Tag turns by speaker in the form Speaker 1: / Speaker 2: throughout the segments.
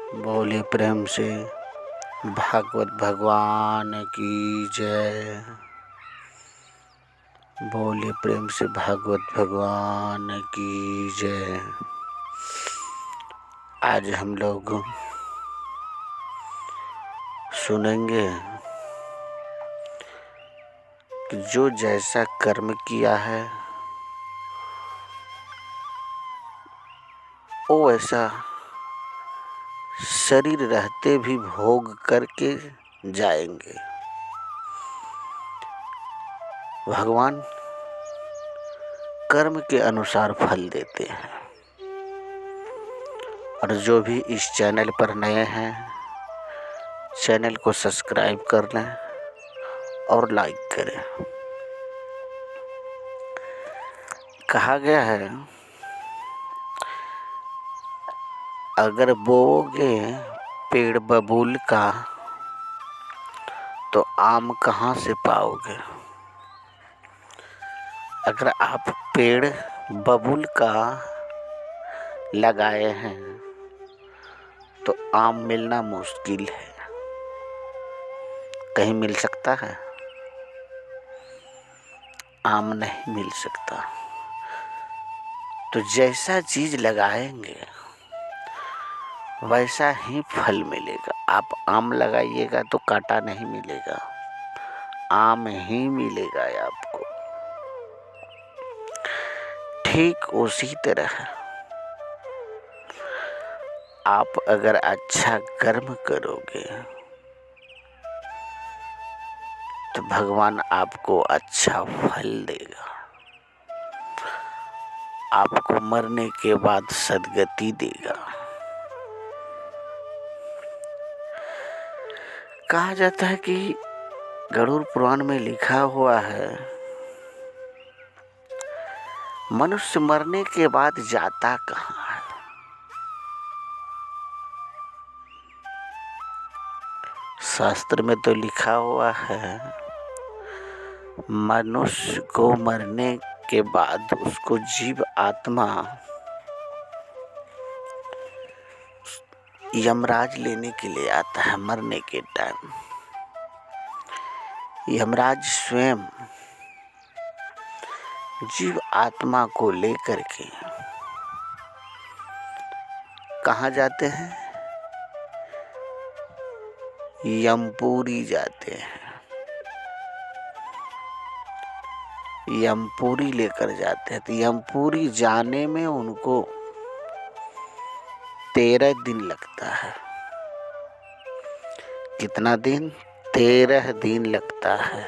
Speaker 1: बोले प्रेम से भागवत भगवान की जय। बोले प्रेम से भागवत भगवान की जय। आज हम लोग सुनेंगे कि जो जैसा कर्म किया है वो वैसा शरीर रहते भी भोग करके जाएंगे। भगवान कर्म के अनुसार फल देते हैं। और जो भी इस चैनल पर नए हैं, चैनल को सब्सक्राइब कर लें और लाइक करें। कहा गया है, अगर बोओगे पेड़ बबूल का तो आम कहाँ से पाओगे। अगर आप पेड़ बबूल का लगाए हैं तो आम मिलना मुश्किल है। कहीं मिल सकता है? आम नहीं मिल सकता। तो जैसा चीज लगाएंगे वैसा ही फल मिलेगा। आप आम लगाइएगा तो कांटा नहीं मिलेगा, आम ही मिलेगा आपको। ठीक उसी तरह आप अगर अच्छा कर्म करोगे तो भगवान आपको अच्छा फल देगा। आपको मरने के बाद सद्गति देगा। कहा जाता है कि गरुड़ पुराण में लिखा हुआ है, मनुष्य मरने के बाद जाता कहाँ है। शास्त्र में तो लिखा हुआ है, मनुष्य को मरने के बाद उसको जीव आत्मा यमराज लेने के लिए आता है। मरने के टाइम यमराज स्वयं जीव आत्मा को लेकर के कहाँ जाते हैं? यमपुरी जाते हैं। यमपुरी लेकर जाते हैं। तो यमपुरी जाने में उनको 13 दिन लगता है। कितना दिन? 13 दिन लगता है।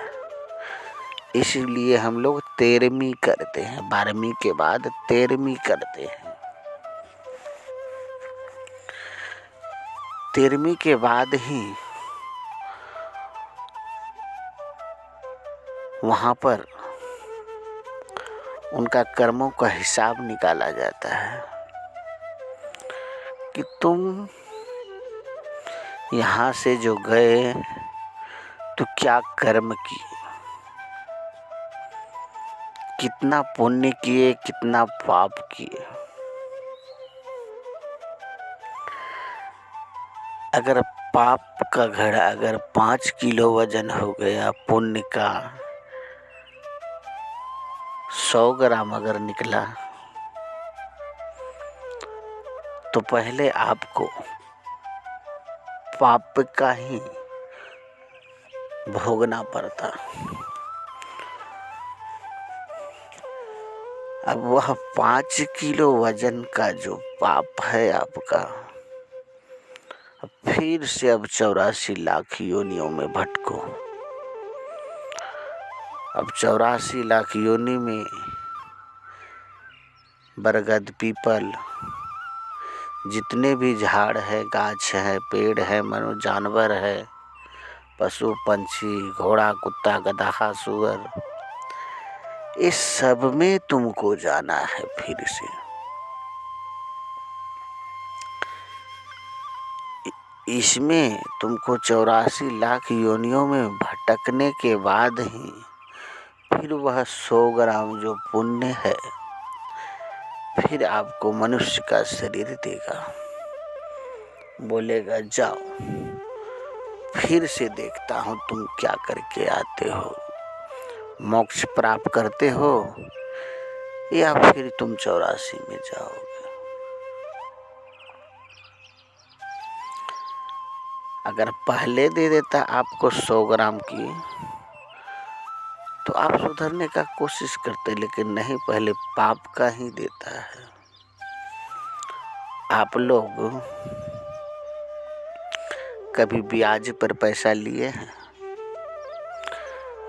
Speaker 1: इसलिए हम लोग 13वीं करते हैं। 12वीं के बाद 13वीं करते हैं। 13वीं के बाद ही वहां पर उनका कर्मों का हिसाब निकाला जाता है कि तुम यहाँ से जो गए तो क्या कर्म किए, कितना पुण्य किए, कितना पाप किए। अगर पाप का घड़ा अगर 5 किलो वजन हो गया, पुण्य का 100 ग्राम अगर निकला, तो पहले आपको पाप का ही भोगना पड़ता। अब वह 5 किलो वजन का जो पाप है आपका, फिर से अब 84 लाख योनियों में भटको। अब 84 लाख योनि में बरगद, पीपल, जितने भी झाड़ है, गाछ है, पेड़ है, मनो जानवर है, पशु पंछी, घोड़ा, कुत्ता, गधा, सुअर, इस सब में तुमको जाना है। फिर से इसमें तुमको 84 लाख योनियों में भटकने के बाद ही फिर वह 100 ग्राम जो पुण्य है फिर आपको मनुष्य का शरीर देगा। बोलेगा जाओ, फिर से देखता हूँ तुम क्या करके आते हो, मोक्ष प्राप्त करते हो या फिर तुम 84 में जाओगे। अगर पहले दे देता आपको 100 ग्राम की तो आप सुधरने का कोशिश करते, लेकिन नहीं, पहले पाप का ही देता है। आप लोग कभी ब्याज पर पैसा लिए हैं?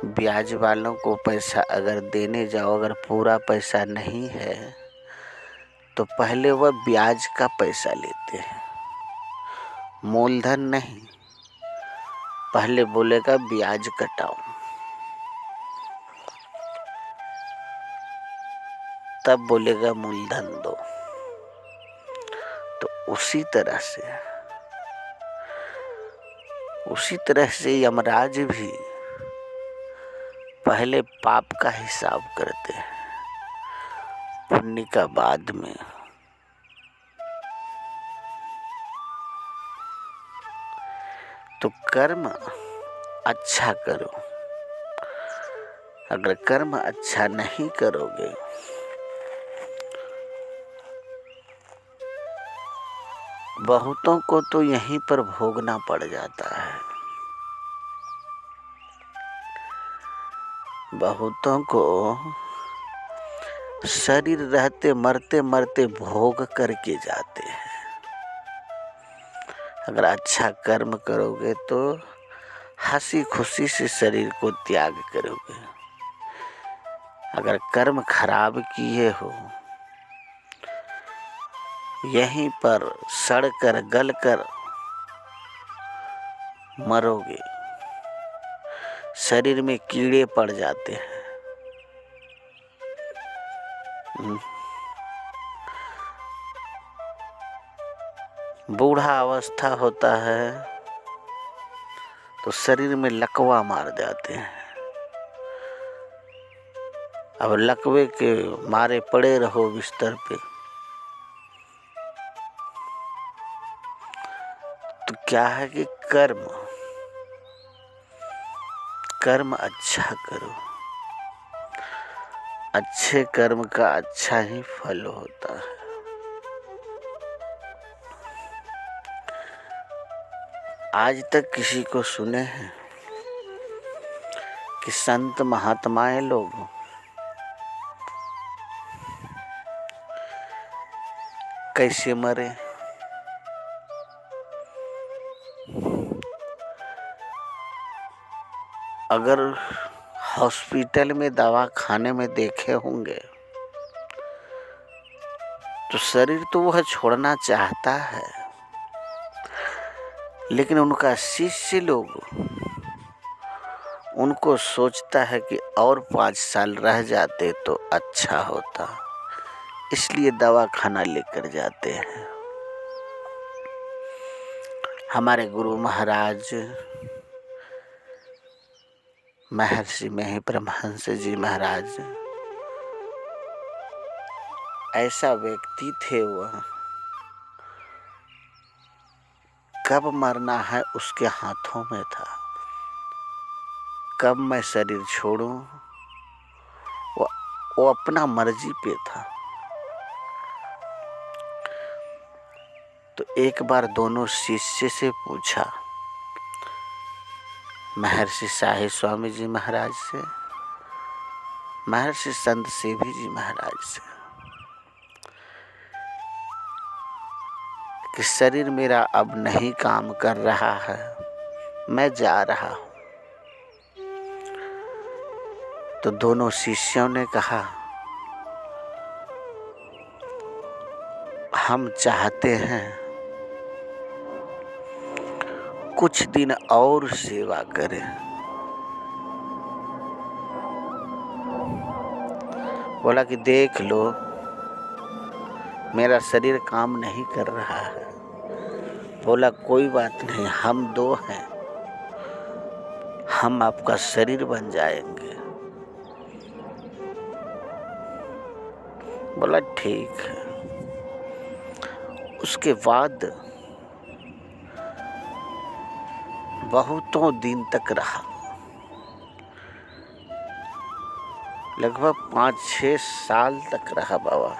Speaker 1: ब्याज वालों को पैसा अगर देने जाओ, अगर पूरा पैसा नहीं है तो पहले वह ब्याज का पैसा लेते हैं, मूलधन नहीं। पहले बोलेगा ब्याज कटाओ, तब बोलेगा मूलधन दो। तो उसी तरह से यमराज भी पहले पाप का हिसाब करते हैं, पुण्य का बाद में। तो कर्म अच्छा करो। अगर कर्म अच्छा नहीं करोगे बहुतों को तो यहीं पर भोगना पड़ जाता है। बहुतों को शरीर रहते मरते मरते भोग करके जाते हैं। अगर अच्छा कर्म करोगे तो हंसी खुशी से शरीर को त्याग करोगे। अगर कर्म खराब किए हो, यहीं पर सड़कर गलकर मरोगे, शरीर में कीड़े पड़ जाते हैं। बूढ़ा अवस्था होता है तो शरीर में लकवा मार जाते हैं। अब लकवे के मारे पड़े रहो बिस्तर पे तो क्या है कि कर्म अच्छा करो। अच्छे कर्म का अच्छा ही फल होता है। आज तक किसी को सुने हैं कि संत महात्माएं लोग कैसे मरे? अगर हॉस्पिटल में दवा खाने में देखे होंगे तो शरीर तो वह छोड़ना चाहता है, लेकिन उनका शिष्य लोग उनको सोचता है कि और 5 साल रह जाते तो अच्छा होता, इसलिए दवा खाना लेकर जाते हैं। हमारे गुरु महाराज महर्षि मही परमहंस जी महाराज ऐसा व्यक्ति थे। वह कब मरना है उसके हाथों में था, कब मैं शरीर छोड़ूं वो अपना मर्जी पे था। तो एक बार दोनों शिष्य से पूछा, महर्षि साहिब स्वामी जी महाराज से, महर्षि संत सेवी जी महाराज से, कि शरीर मेरा अब नहीं काम कर रहा है, मैं जा रहा हूं। तो दोनों शिष्यों ने कहा, हम चाहते हैं कुछ दिन और सेवा करें। बोला कि देख लो मेरा शरीर काम नहीं कर रहा है। बोला कोई बात नहीं, हम 2 हैं, हम आपका शरीर बन जाएंगे। बोला ठीक है। उसके बाद बहुतों दिन तक रहा, लगभग 5-6 साल तक रहा बाबा।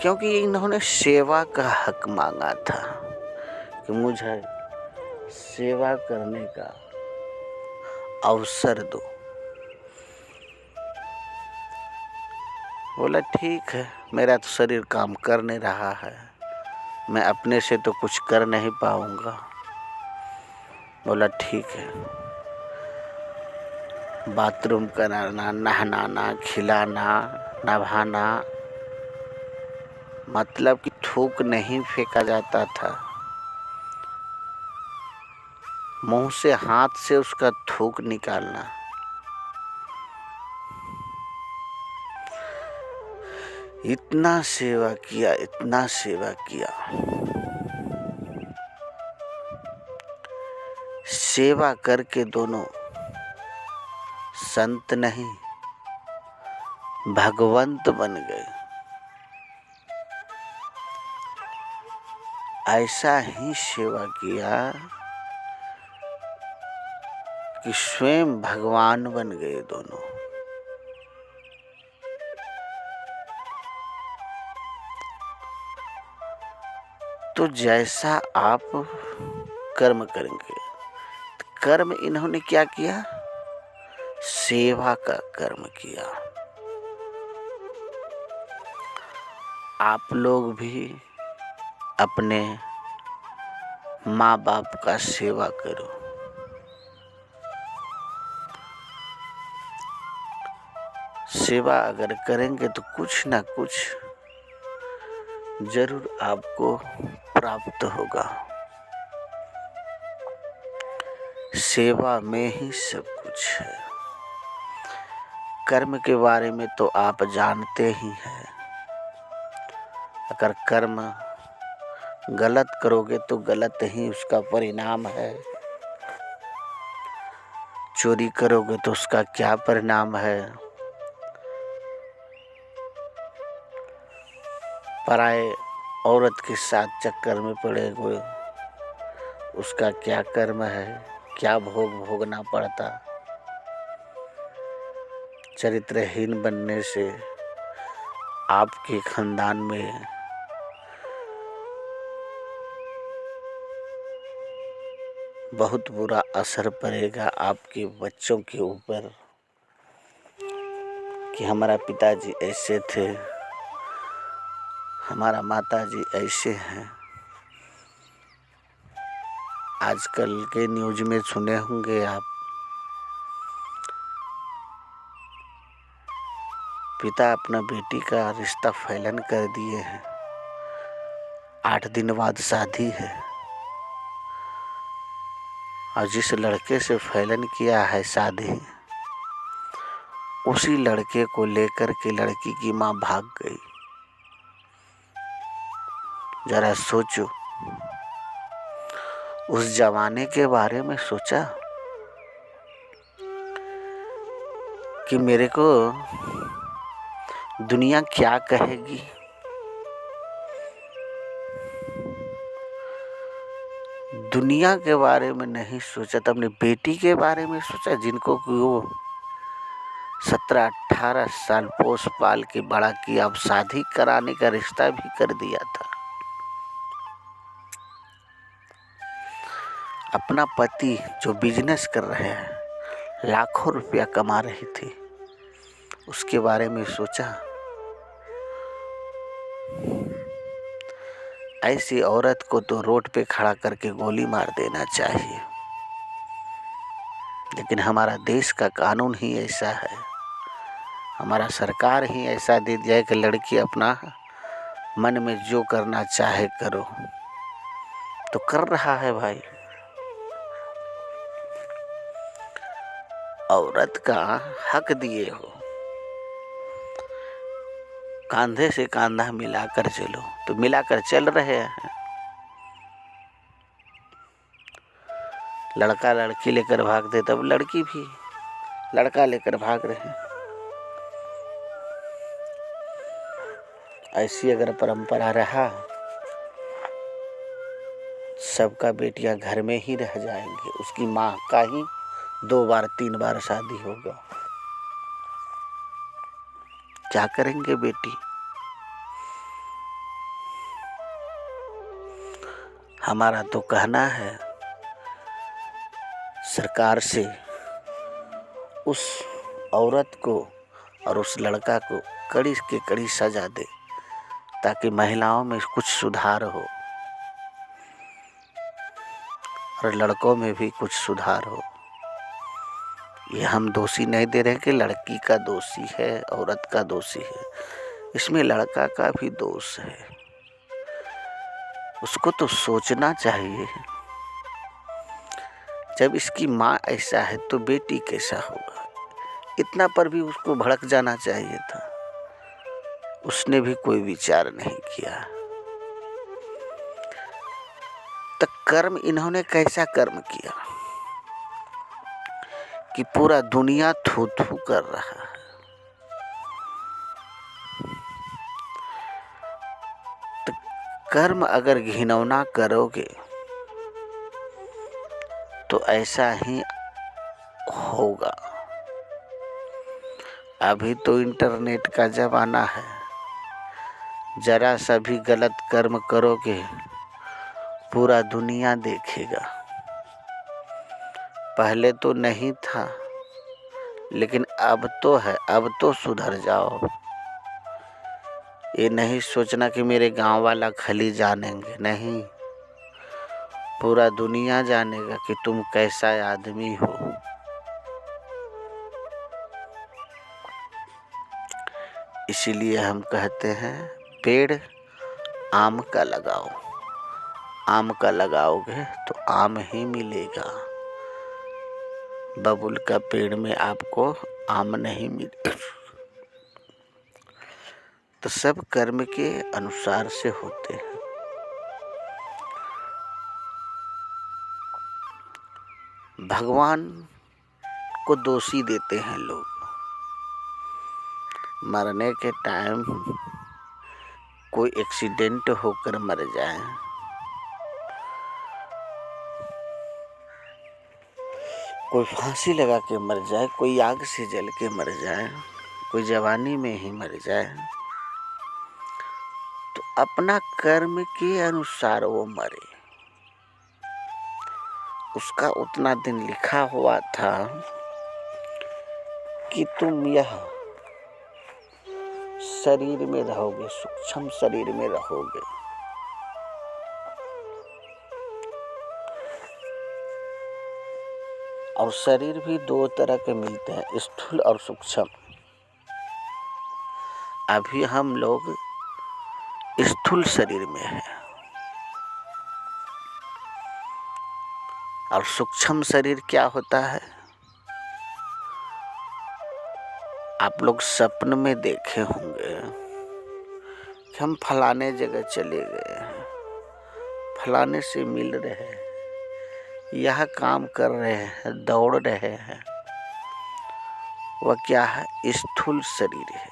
Speaker 1: क्योंकि इन्होंने सेवा का हक मांगा था कि मुझे सेवा करने का अवसर दो। बोला ठीक है, मेरा तो शरीर काम कर नहीं रहा है, मैं अपने से तो कुछ कर नहीं पाऊंगा। बोला ठीक है, बाथरूम कराना, नहलाना, खिलाना, नहाना, मतलब कि थूक नहीं फेंका जाता था, मुंह से हाथ से उसका थूक निकालना। इतना सेवा किया, इतना सेवा किया। सेवा करके दोनों संत नहीं भगवंत बन गए। ऐसा ही सेवा किया कि स्वयं भगवान बन गए दोनों। तो जैसा आप कर्म करेंगे, कर्म इन्होंने क्या किया? सेवा का कर्म किया। आप लोग भी अपने माँ बाप का सेवा करो। सेवा अगर करेंगे तो कुछ ना कुछ जरूर आपको प्राप्त होगा। सेवा में ही सब कुछ है। कर्म के बारे में तो आप जानते ही हैं। अगर कर्म गलत करोगे तो गलत ही उसका परिणाम है। चोरी करोगे तो उसका क्या परिणाम है। पराये औरत के साथ चक्कर में पड़े हुए उसका क्या कर्म है, क्या भोग भोगना पड़ता। चरित्रहीन बनने से आपके खानदान में बहुत बुरा असर पड़ेगा आपके बच्चों के ऊपर कि हमारा पिताजी ऐसे थे, हमारा माताजी ऐसे हैं। आजकल के न्यूज में सुने होंगे आप, पिता अपना बेटी का रिश्ता फैलन कर दिए हैं। 8 दिन बाद शादी है और जिस लड़के से फैलन किया है शादी, उसी लड़के को लेकर के लड़की की माँ भाग गई। जरा सोचो, उस जमाने के बारे में सोचा कि मेरे को दुनिया क्या कहेगी। दुनिया के बारे में नहीं सोचा तो अपनी बेटी के बारे में सोचा, जिनको कि वो 17-18 साल पोस पाल के बड़ा किया, अब शादी कराने का रिश्ता भी कर दिया था। अपना पति जो बिजनेस कर रहे हैं, लाखों रुपया कमा रही थी, उसके बारे में सोचा। ऐसी औरत को तो रोड पे खड़ा करके गोली मार देना चाहिए, लेकिन हमारा देश का कानून ही ऐसा है, हमारा सरकार ही ऐसा दे दिया है कि लड़की अपना मन में जो करना चाहे करो। तो कर रहा है भाई। औरत का हक दिए हो, कांधे से कांधा मिलाकर चलो, तो मिलाकर चल रहे हैं। लड़का लड़की लेकर भागते तब लड़की भी लड़का लेकर भाग रहे हैं। ऐसी अगर परंपरा रहा सबका बेटियां घर में ही रह जाएंगे, उसकी माँ का ही 2 बार 3 बार शादी होगा, क्या करेंगे बेटी। हमारा तो कहना है सरकार से उस औरत को और उस लड़का को कड़ी के कड़ी सजा दे, ताकि महिलाओं में कुछ सुधार हो और लड़कों में भी कुछ सुधार हो। ये हम दोषी नहीं दे रहे कि लड़की का दोषी है, औरत का दोषी है, इसमें लड़का का भी दोष है। उसको तो सोचना चाहिए, जब इसकी माँ ऐसा है तो बेटी कैसा होगा, इतना पर भी उसको भड़क जाना चाहिए था। उसने भी कोई विचार नहीं किया। तो कर्म इन्होंने कैसा कर्म किया कि पूरा दुनिया थू थू कर रहा है। तो कर्म अगर घिनौना करोगे तो ऐसा ही होगा। अभी तो इंटरनेट का जमाना है, जरा सा भी गलत कर्म करोगे पूरा दुनिया देखेगा। पहले तो नहीं था, लेकिन अब तो है। अब तो सुधर जाओ। ये नहीं सोचना कि मेरे गांव वाला खाली जानेंगे, नहीं, पूरा दुनिया जानेगा कि तुम कैसा आदमी हो। इसीलिए हम कहते हैं पेड़ आम का लगाओ, आम का लगाओगे तो आम ही मिलेगा। बबुल का पेड़ में आपको आम नहीं मिलेगा। तो सब कर्म के अनुसार से होते हैं। भगवान को दोषी देते हैं लोग। मरने के टाइम कोई एक्सीडेंट होकर मर जाए, कोई फांसी लगा के मर जाए, कोई आग से जल के मर जाए, कोई जवानी में ही मर जाए, तो अपना कर्म के अनुसार वो मरे। उसका उतना दिन लिखा हुआ था कि तुम यह शरीर में रहोगे, सूक्ष्म शरीर में रहोगे। और शरीर भी 2 तरह के मिलते हैं, स्थूल और सूक्ष्म। अभी हम लोग स्थूल शरीर में हैं और सूक्ष्म शरीर क्या होता है, आप लोग सपन में देखे होंगे कि हम फलाने जगह चले गए हैं, फलाने से मिल रहे हैं, यह काम कर रहे हैं, दौड़ रहे हैं। वह क्या है, स्थूल शरीर है।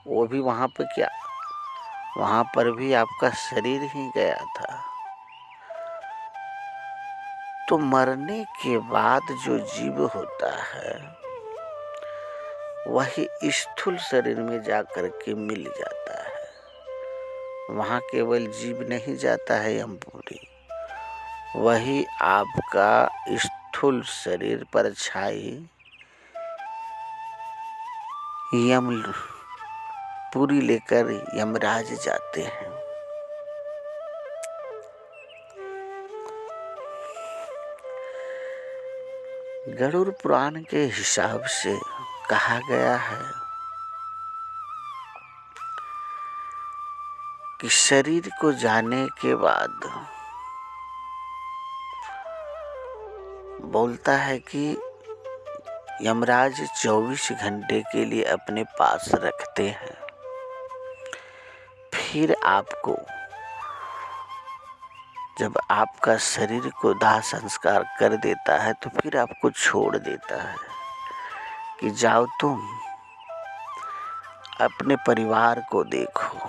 Speaker 1: वो भी वहाँ पर क्या, वहाँ पर भी आपका शरीर ही गया था। तो मरने के बाद जो जीव होता है वही स्थूल शरीर में जाकर के मिल जाता है। वहाँ केवल जीव नहीं जाता है यमपुरी, वही आपका स्थूल शरीर पर छाई यमपुरी लेकर यमराज जाते हैं। गरुड़ पुराण के हिसाब से कहा गया है कि शरीर को जाने के बाद बोलता है कि यमराज 24 घंटे के लिए अपने पास रखते हैं। फिर आपको, जब आपका शरीर को दाह संस्कार कर देता है तो फिर आपको छोड़ देता है कि जाओ तुम अपने परिवार को देखो।